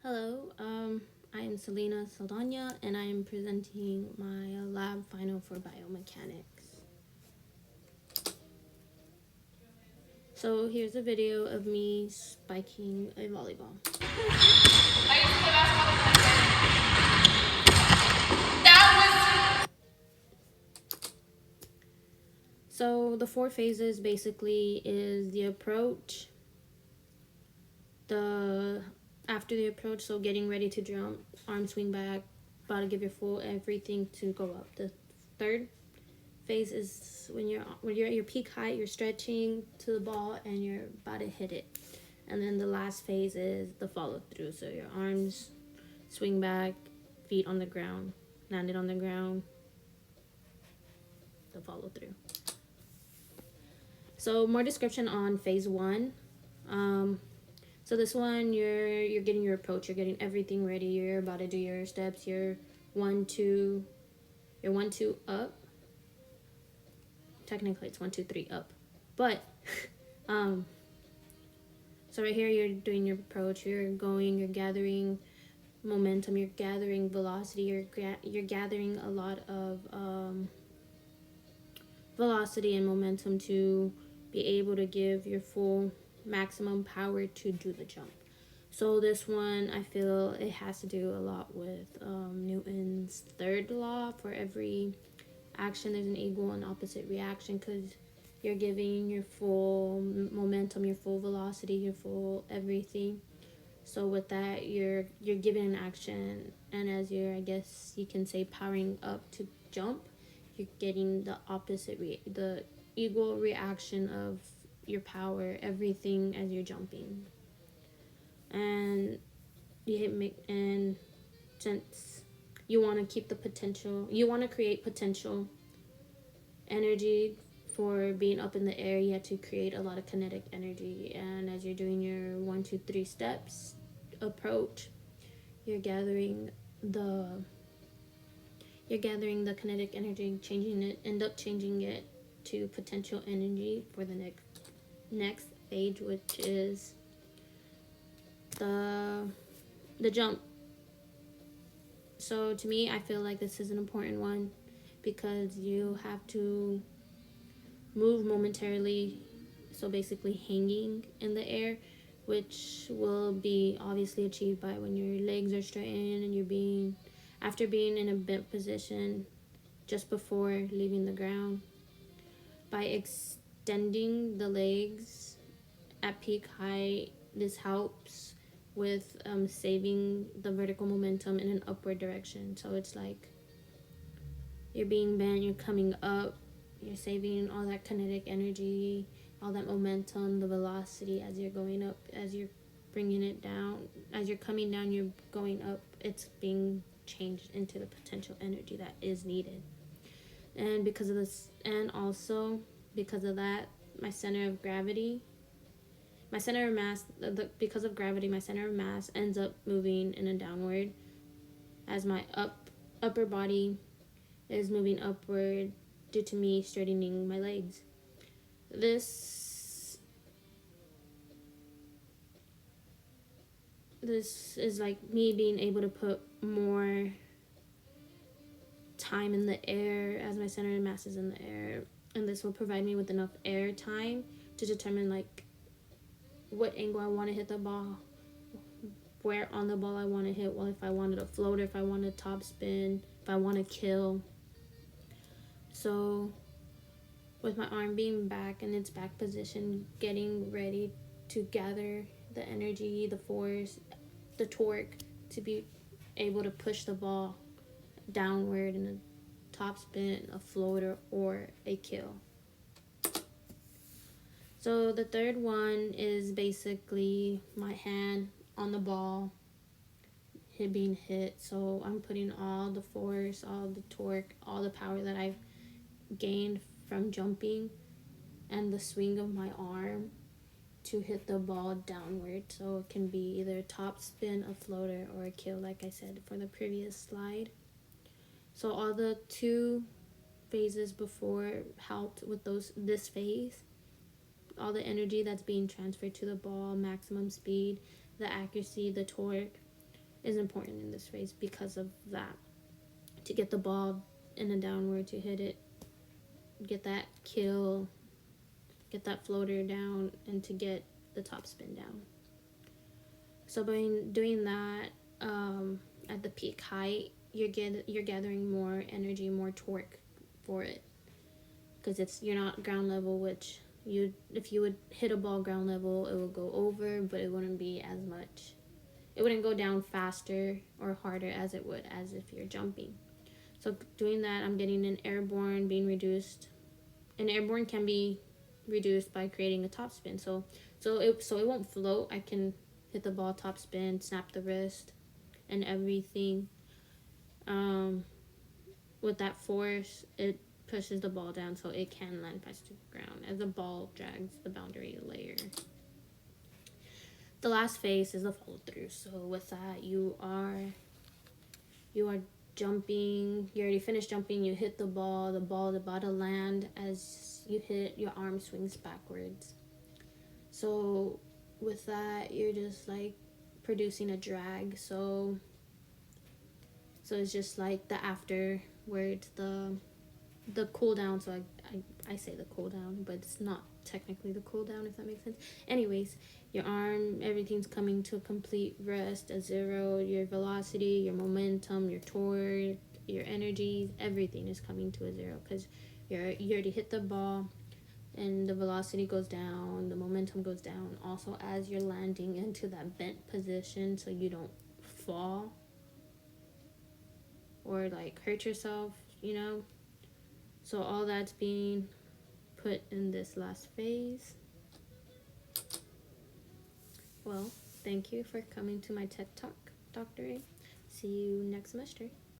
Hello, I am Selena Saldana and I am presenting my lab final for biomechanics. So here's a video of me spiking a volleyball. So the four phases basically is the approach, the after the approach, so getting ready to jump, arm swing back, about to give your full everything to go up. The third phase is when you're at your peak height, you're stretching to the ball and you're about to hit it. And then the last phase is the follow through. So your arms swing back, feet on the ground, landed on the ground, the follow through. So more description on phase one. So this one, you're getting your approach, you're getting everything ready, you're about to do your steps, your 1-2, your 1-2 up. Technically it's 1-2-3 up, but so right here you're doing your approach, you're going, you're gathering momentum, you're gathering velocity, you're gathering a lot of velocity and momentum to be able to give your full maximum power to do the jump. So this one, I feel it has to do a lot with Newton's third law. For every action, there's an equal and opposite reaction, because you're giving your full momentum, your full velocity, your full everything. So with that, you're giving an action, and as you're, I guess you can say, powering up to jump, you're getting the opposite, the equal reaction of your power, everything as you're jumping. And and since you want to keep the potential, you want to create potential energy for being up in the air, you have to create a lot of kinetic energy. And as you're doing your 1-2-3 steps approach, you're gathering the kinetic energy, end up changing it to potential energy for the next stage, which is the jump. So to me, I feel like this is an important one because you have to move momentarily, so basically hanging in the air, which will be obviously achieved by when your legs are straightened and after being in a bent position just before leaving the ground. By extending the legs at peak height, this helps with saving the vertical momentum in an upward direction. So it's like you're being bent, you're coming up, you're saving all that kinetic energy, all that momentum, the velocity as you're going up, as you're bringing it down, as you're coming down, you're going up, it's being changed into the potential energy that is needed. And because of this, and also because of that, my center of mass, because of gravity, my center of mass ends up moving in a downward as my upper body is moving upward due to me straightening my legs. This is like me being able to put more time in the air as my center of mass is in the air, and this will provide me with enough air time to determine like what angle I want to hit the ball, where on the ball I want to hit, well, if I wanted a floater, if I want a top spin, if I want to kill. So with my arm being back in its back position, getting ready to gather the energy, the force, the torque to be able to push the ball downward in a top spin, a floater, or a kill. So the third one is basically my hand on the ball being hit. So I'm putting all the force, all the torque, all the power that I've gained from jumping and the swing of my arm to hit the ball downward. So it can be either a top spin, a floater, or a kill, like I said for the previous slide. So all the two phases before helped with this phase. All the energy that's being transferred to the ball, maximum speed, the accuracy, the torque, is important in this race because of that. To get the ball in a downward, to hit it, get that kill, get that floater down, and to get the top spin down. So by doing that at the peak height, you're gathering more energy, more torque for it, because you're not ground level, which if you would hit a ball ground level, it would go over, but it wouldn't be as much. It wouldn't go down faster or harder as it would as if you're jumping. So doing that, I'm getting an airborne being reduced. An airborne can be reduced by creating a top spin. So it won't float. I can hit the ball top spin, snap the wrist, and everything. With that force, it pushes the ball down so it can land fast to the ground as the ball drags the boundary layer. The last phase is the follow through. So with that, you are jumping. You already finished jumping. You hit the ball is about to land. As you hit, your arm swings backwards. So with that, you're just like producing a drag. So it's just like the afterwards, the cool down. So I say the cool down, but it's not technically the cool down, if that makes sense. Anyways, your arm, everything's coming to a complete rest, a zero. Your velocity, your momentum, your torque, your energy, everything is coming to a zero because you already hit the ball, and the velocity goes down, the momentum goes down. Also, as you're landing into that bent position, so you don't fall or like hurt yourself, So all that's being put in this last phase. Well, thank you for coming to my TED Talk, Dr. A. See you next semester.